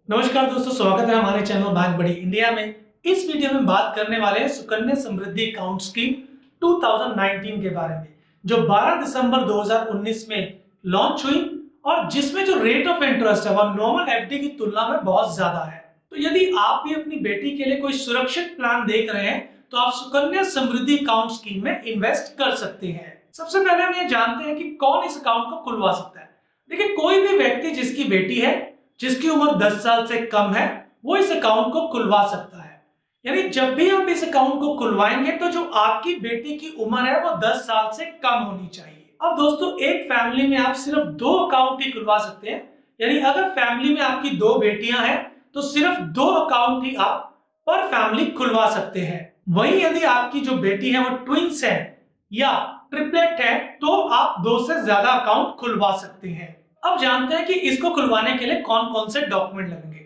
नमस्कार दोस्तों, स्वागत है हमारे चैनल बैंक बड़ी इंडिया में। इस वीडियो में बात करने वाले हैं सुकन्या समृद्धि अकाउंट स्कीम 2019 के बारे में, जो 12 दिसंबर 2019 में लॉन्च हुई और जिसमें जो रेट ऑफ इंटरेस्ट है वह नॉर्मल एफडी की तुलना में बहुत ज्यादा है। तो यदि आप भी अपनी बेटी के लिए कोई सुरक्षित प्लान देख रहे हैं तो आप सुकन्या समृद्धि अकाउंट स्कीम में इन्वेस्ट कर सकते हैं। सबसे पहले हम ये जानते हैं कि कौन इस अकाउंट को खुलवा सकता है। देखिए, कोई भी व्यक्ति जिसकी बेटी है, जिसकी उम्र 10 साल से कम है, वो इस अकाउंट को खुलवा सकता है। यानी जब भी आप इस अकाउंट को खुलवाएंगे तो जो आपकी बेटी की उम्र है वो 10 साल से कम होनी चाहिए। अब दोस्तों, एक फैमिली में आप सिर्फ 2 अकाउंट ही खुलवा सकते हैं। यानी अगर फैमिली में आपकी 2 बेटियां हैं तो सिर्फ 2 अकाउंट ही आप पर फैमिली खुलवा सकते हैं। वहीं यदि आपकी जो बेटी है वो ट्विंस है या ट्रिपलेट है तो आप 2 से ज्यादा अकाउंट खुलवा सकते हैं। अब जानते हैं कि इसको खुलवाने के लिए कौन कौन से डॉक्यूमेंट लगेंगे।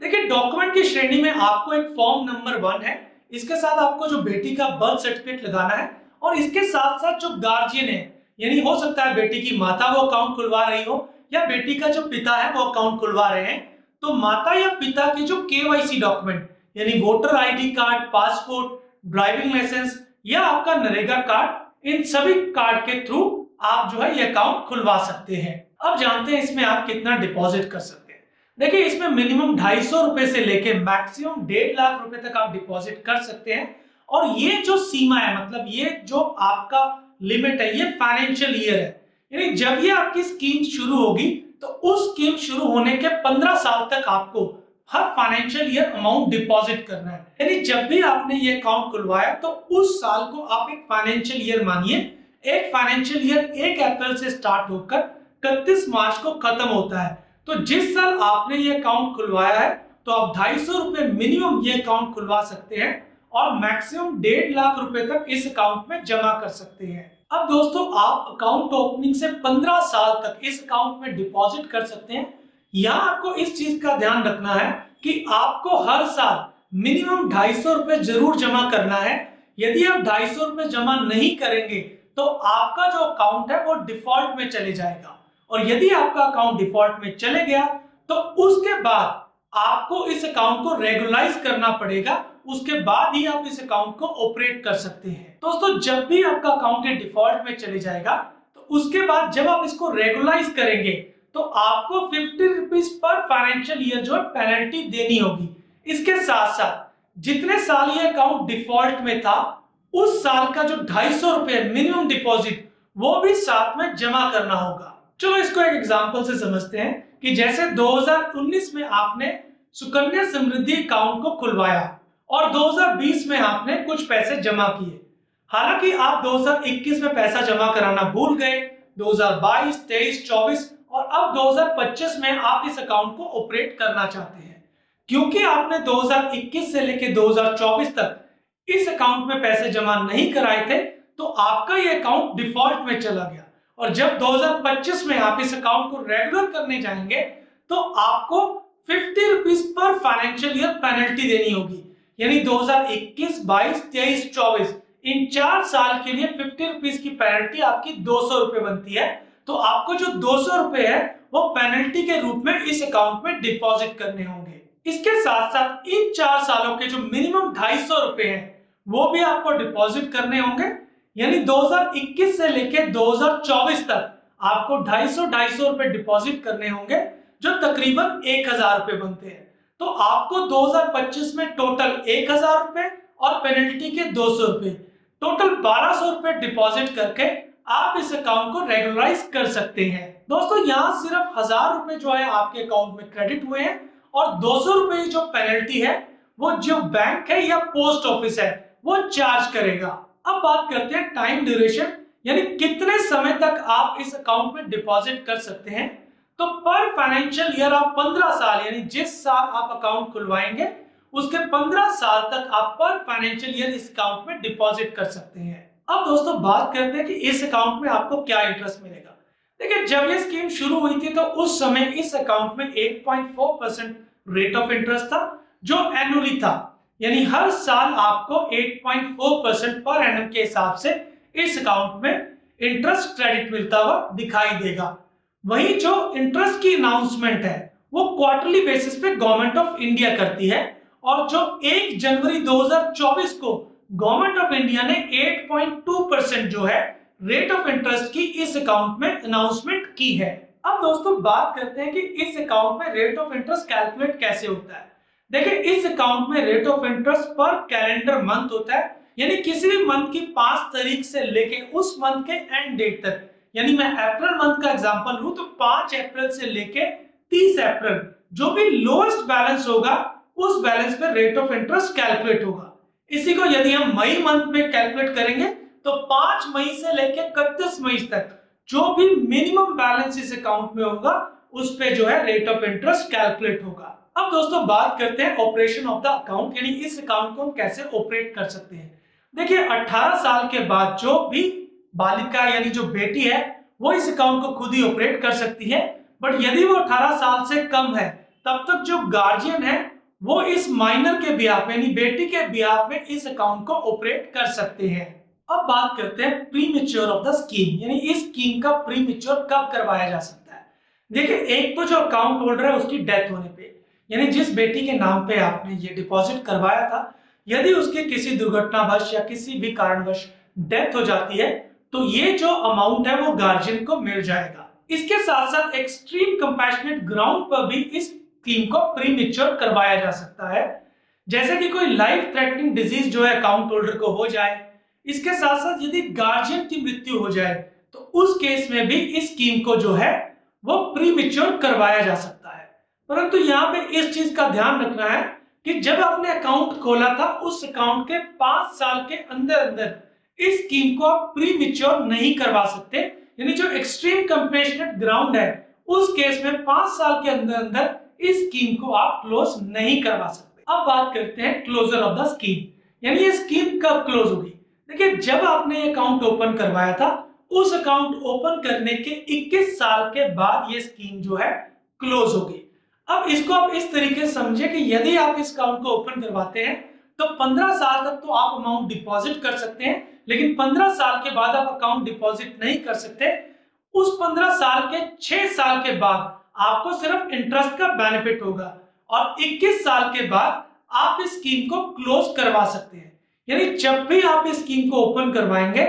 देखिए, डॉक्यूमेंट की श्रेणी में आपको एक फॉर्म नंबर 1 है, इसके साथ आपको जो बेटी का बर्थ सर्टिफिकेट लगाना है और इसके साथ साथ जो गार्जियन है, यानी हो सकता है बेटी की माता वो अकाउंट खुलवा रही हो या बेटी का जो पिता है वो अकाउंट खुलवा रहे हैं, तो माता या पिता के जो केवाईसी डॉक्यूमेंट यानी voter ID card, passport, driving licence या आपका नरेगा कार्ड, इन सभी कार्ड के थ्रू आप जो है ये अकाउंट खुलवा सकते हैं। अब जानते हैं इसमें आप कितना डिपॉजिट कर सकते हैं। देखिए, इसमें मिनिमम 250 रुपए से लेके मैक्सिमम 1.5 लाख रुपए तक आप डिपॉजिट कर सकते हैं। और ये जो सीमा है, मतलब ये जो आपका लिमिट है, ये फाइनेंशियल ईयर है। यानी जब ये आपकी स्कीम शुरू होगी तो उस स्कीम शुरू होने के 15 साल तक आपको हर फाइनेंशियल ईयर अमाउंट डिपॉजिट करना है। यानी जब भी आपने ये अकाउंट खुलवाया तो उस साल को आप एक फाइनेंशियल ईयर मानिए। एक फाइनेंशियल ईयर 1 अप्रैल से स्टार्ट होकर 31 मार्च को खत्म होता है। तो जिस साल आपने ये अकाउंट खुलवाया है तो आप 250 रुपए मिनिमम ये अकाउंट खुलवा सकते हैं और मैक्सिमम 1.5 लाख रुपए तक इस अकाउंट में जमा कर सकते हैं। अब दोस्तों, आप अकाउंट ओपनिंग से 15 साल तक इस अकाउंट में डिपॉजिट कर सकते हैं। यहाँ आपको इस चीज का ध्यान रखना है कि आपको हर साल मिनिमम 250 रुपए जरूर जमा करना है। यदि आप 250 रुपए जमा नहीं करेंगे तो आपका जो अकाउंट है वो डिफॉल्ट में चले जाएगा। और यदि आपका अकाउंट डिफॉल्ट में चले गया तो उसके बाद आपको इस अकाउंट को रेगुलराइज करना पड़ेगा। उसके बाद ही आप इस अकाउंट को ऑपरेट कर सकते हैं। दोस्तों, जब भी आपका अकाउंट डिफॉल्ट में चले जाएगा तो उसके बाद जब आप इसको रेगुलराइज करेंगे तो आपको 50 रुपीज पर फाइनेंशियल ईयर जो है पेनल्टी देनी होगी। इसके साथ साथ जितने साल ये अकाउंट डिफॉल्ट में था उस साल का जो 250 रुपए मिनिमम डिपॉजिट वो भी साथ में जमा करना होगा। चलो इसको एक एग्जांपल से समझते हैं कि जैसे 2019 में आपने सुकन्या समृद्धि अकाउंट को खुलवाया और 2020 में आपने कुछ पैसे जमा किए। हालांकि आप 2021 में पैसा जमा कराना भूल गए, 2022, 23, 24 और अब 2025 में आप इस अकाउंट को ऑपरेट करना चाहते हैं। क्योंकि आपने 2021 से लेकर 2024 तक इस अकाउंट में पैसे जमा नहीं कराए थे तो आपका ये अकाउंट डिफॉल्ट में चला गया। और जब 2025 में आप इस अकाउंट को रेगुलर करने जाएंगे तो आपको 50 rupees per financial year penalty देनी होगी। यानी 2021, 22, 23, 24 इन 4 साल के लिए 50 रुपीज की पेनल्टी आपकी 200 रुपए बनती है। तो आपको जो 200 रुपए है वो पेनल्टी के रूप में इस अकाउंट में डिपॉजिट करने होंगे। इसके साथ साथ इन 4 सालों के जो मिनिमम 250 रुपए हैं वो भी आपको डिपॉजिट करने होंगे। यानी 2021 से लेकर 2024 तक आपको 250 रुपए डिपॉजिट करने होंगे, जो तकरीबन 1000 रुपए बनते हैं। तो आपको 2025 में टोटल 1000 रुपए और पेनल्टी के 200 रुपए, टोटल 1200 रुपए डिपॉजिट करके आप इस अकाउंट को रेगुलराइज कर सकते हैं। दोस्तों, यहाँ सिर्फ 1000 रुपए जो है आपके अकाउंट में क्रेडिट हुए हैं और 200 रुपए जो पेनल्टी है वो जो बैंक है या पोस्ट ऑफिस है वो चार्ज करेगा। अब बात करते हैं टाइम ड्यूरेशन, यानी कितने समय तक आप इस अकाउंट में डिपॉजिट कर सकते हैं। तो पर फाइनेंशियल ईयर आप 15 साल, यानी जिस साल आप अकाउंट खुलवाएंगे उसके 15 साल तक आप पर फाइनेंशियल ईयर इस अकाउंट में डिपॉजिट कर सकते हैं। अब दोस्तों, बात करते हैं कि इस अकाउंट में आपको क्या इंटरेस्ट मिलेगा। देखिए, जब ये स्कीम शुरू हुई थी तो उस समय इस अकाउंट में 8.4% रेट ऑफ इंटरेस्ट था, जो एनुअली था। यानी हर साल आपको 8.4% पर एनम के हिसाब से इस अकाउंट में इंटरेस्ट क्रेडिट मिलता हुआ दिखाई देगा। वहीं जो इंटरेस्ट की अनाउंसमेंट है वो क्वार्टरली बेसिस पे गवर्नमेंट ऑफ इंडिया करती है, और जो 1 जनवरी 2024 को गवर्नमेंट ऑफ इंडिया ने 8.2% जो है रेट ऑफ इंटरेस्ट की इस अकाउंट में अनाउंसमेंट की है। अब दोस्तों बात करते हैं कि इस अकाउंट में रेट ऑफ इंटरेस्ट कैलकुलेट कैसे होता है। देखिए, इस अकाउंट में रेट ऑफ इंटरेस्ट पर कैलेंडर मंथ होता है, यानी किसी भी मंथ की 5 तारीख से लेके उस मंथ के एंड डेट तक, यानी मैं अप्रैल मंथ का एग्जांपल लूं तो 5 अप्रैल से लेके 30 अप्रैल जो भी लोएस्ट बैलेंस होगा उस बैलेंस पे रेट ऑफ इंटरेस्ट कैलकुलेट होगा। इसी को यदि हम मई मंथ में कैलकुलेट करेंगे तो 5 मई से लेके 31 मई तक जो भी मिनिमम बैलेंस इस अकाउंट में होगा उस पे जो है रेट ऑफ इंटरेस्ट कैलकुलेट होगा। अब दोस्तों बात करते हैं ऑपरेशन ऑफ द अकाउंट, यानी इस अकाउंट को हम कैसे ऑपरेट कर सकते हैं। देखिए, 18 साल के बाद जो भी बालिका यानी जो बेटी है वो इस अकाउंट को खुद ही ऑपरेट कर सकती है, बट यदि वो 18 साल से कम है तब तक जो गार्जियन है वो इस माइनर के बिहाफ यानी बेटी के बिहाफ में इस अकाउंट को ऑपरेट कर सकते हैं। अब बात करते हैं pre mature of the scheme, यानी इस स्कीम का प्री मैच्योर कब करवाया जा सकता है। देखिए, एक तो जो अकाउंट होल्डर है उसकी डेथ होने पे, यानी जिस बेटी के नाम पे आपने ये डिपॉजिट करवाया था, यदि उसके किसी दुर्घटनावश या किसी भी कारणवश डेथ हो जाती है तो ये जो अमाउंट है वो गार्जियन को मिल जाएगा। इसके साथ साथ एक्सट्रीम कंपैशनेट ग्राउंड पर भी इस स्कीम को प्री मैच्योर करवाया जा सकता है, जैसे कि कोई लाइफ थ्रेटनिंग डिजीज जो है अकाउंट होल्डर को हो जाए। इसके साथ साथ यदि गार्जियन की मृत्यु हो जाए तो उस केस में भी इस स्कीम को जो है वो प्री मैच्योर करवाया जा सकता है। परंतु यहाँ पे इस चीज का ध्यान रखना है कि जब आपने अकाउंट खोला था उस अकाउंट के 5 साल के अंदर अंदर इस स्कीम को आप प्री मैच्योर नहीं करवा सकते, यानी जो एक्सट्रीम कंपैशनेट ग्राउंड है उस केस में 5 साल के अंदर अंदर इस स्कीम को आप क्लोज नहीं करवा सकते। अब बात करते हैं क्लोजर ऑफ द स्कीम, यानी ये स्कीम कब क्लोज होगी। देखिए, जब आपने अकाउंट ओपन करवाया था उस अकाउंट ओपन करने के 21 साल के बाद ये स्कीम जो है क्लोज होगी। अब इसको आप इस तरीके से समझे कि यदि आप इस अकाउंट को ओपन करवाते हैं तो 15 साल तक तो आप अमाउंट डिपॉजिट कर सकते हैं, लेकिन 15 साल के बाद आप अकाउंट डिपॉजिट नहीं कर सकते। उस 15 साल के 6 साल के बाद आपको सिर्फ इंटरेस्ट का बेनिफिट होगा और 21 साल के बाद आप इस स्कीम को क्लोज करवा सकते हैं। यानी जब भी आप इस स्कीम को ओपन करवाएंगे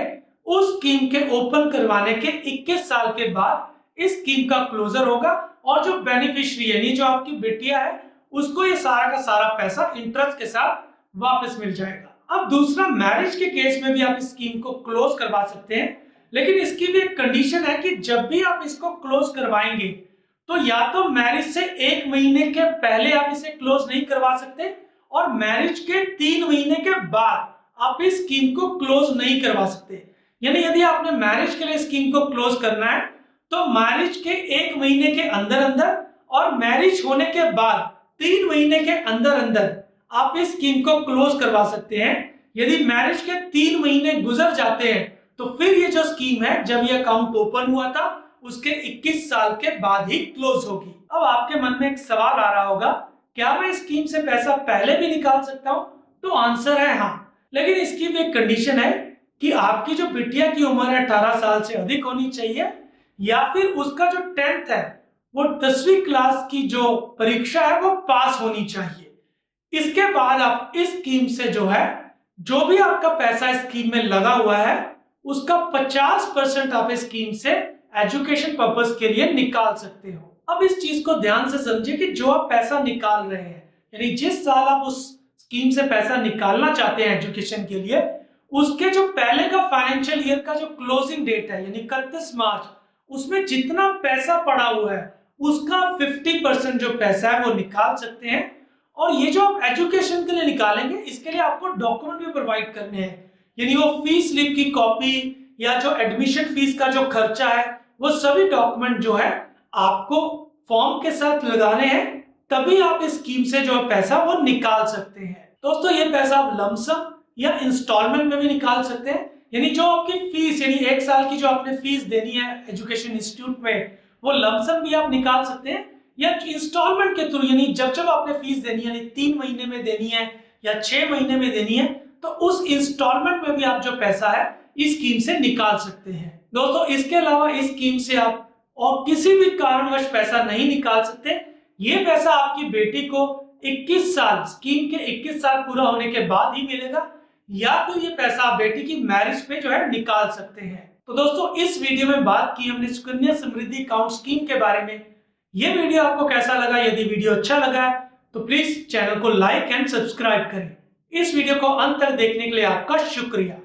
उस स्कीम के ओपन करवाने के 21 साल के बाद इस स्कीम का क्लोजर होगा और जो बेनिफिशियरी यानी जो आपकी बेटिया है उसको ये सारा का सारा पैसा इंटरेस्ट के साथ वापस मिल जाएगा। अब दूसरा, मैरिज के केस में भी आप इस स्कीम को क्लोज करवा सकते हैं, लेकिन इसकी भी एक कंडीशन है कि जब भी आप इसको क्लोज करवाएंगे तो या तो मैरिज से 1 महीने के पहले आप इसे क्लोज नहीं करवा सकते और मैरिज के 3 महीने के बाद आप इस स्कीम को क्लोज नहीं करवा सकते। यानी यदि आपने मैरिज के लिए स्कीम को क्लोज करना है तो मैरिज के 1 महीने के अंदर अंदर और मैरिज होने के बाद 3 महीने के अंदर अंदर आप इस स्कीम को क्लोज करवा सकते हैं। यदि मैरिज के 3 महीने गुजर जाते हैं तो फिर ये जो स्कीम है जब ये अकाउंट ओपन हुआ था उसके 21 साल के बाद ही क्लोज होगी। अब आपके मन में एक सवाल आ रहा होगा, क्या मैं इस स्कीम से पैसा पहले भी निकाल सकता हूं? तो आंसर है हाँ, लेकिन इसकी भी एक कंडीशन है कि आपकी जो बिटिया की उम्र है 18 साल से अधिक होनी चाहिए या फिर उसका जो 10th है वो 10वीं क्लास की जो परीक्षा है वो पास होनी चाहिए। इसके बाद आप इस स्कीम से जो है जो भी आपका पैसा स्कीम में लगा हुआ है उसका 50% आप इस स्कीम से एजुकेशन पर्पस के लिए निकाल सकते हो। अब इस चीज को ध्यान से समझिए कि जो आप पैसा निकाल रहे हैं, यानी जिस साल आप उस स्कीम से पैसा निकालना चाहते हैं एजुकेशन के लिए, उसके जो पहले का फाइनेंशियल ईयर का जो क्लोजिंग डेट है यानी 31 मार्च, उसमें जितना पैसा पड़ा हुआ है उसका 50% जो पैसा है वो निकाल सकते हैं। और ये जो आप एजुकेशन के लिए निकालेंगे इसके लिए आपको डॉक्यूमेंट भी प्रोवाइड करने हैं, यानी वो फीस स्लिप की कॉपी या जो एडमिशन फीस का जो खर्चा है वो सभी डॉक्यूमेंट जो है आपको फॉर्म के साथ लगाने हैं, तभी आप इस स्कीम से जो पैसा वो निकाल सकते हैं। दोस्तों, ये पैसा आप लमसम या इंस्टॉलमेंट में भी निकाल सकते हैं, यानी जो आपकी फीस यानी 1 साल की जो आपने फीस देनी है एजुकेशन इंस्टीट्यूट में वो लमसम भी आप निकाल सकते हैं या इंस्टॉलमेंट के थ्रू, यानी जब जब आपने फीस देनी है यानी 3 महीने में देनी है या 6 महीने में देनी है तो उस इंस्टॉलमेंट में भी आप जो पैसा है इस स्कीम से निकाल सकते हैं। दोस्तों, इसके अलावा इस स्कीम से आप और किसी भी कारणवश पैसा नहीं निकाल सकते ये पैसा आपकी बेटी को 21 साल, स्कीम के 21 साल पूरा होने के बाद ही मिलेगा, या फिर ये पैसा आप बेटी की मैरिज पे जो है निकाल सकते हैं। तो दोस्तों इस वीडियो में बात की हमने सुकन्या समृद्धि अकाउंट स्कीम के बारे में। ये वीडियो आपको कैसा लगा? यदि वीडियो अच्छा लगा है तो प्लीज चैनल को लाइक एंड सब्सक्राइब करें। इस वीडियो को अंत तक देखने के लिए आपका शुक्रिया।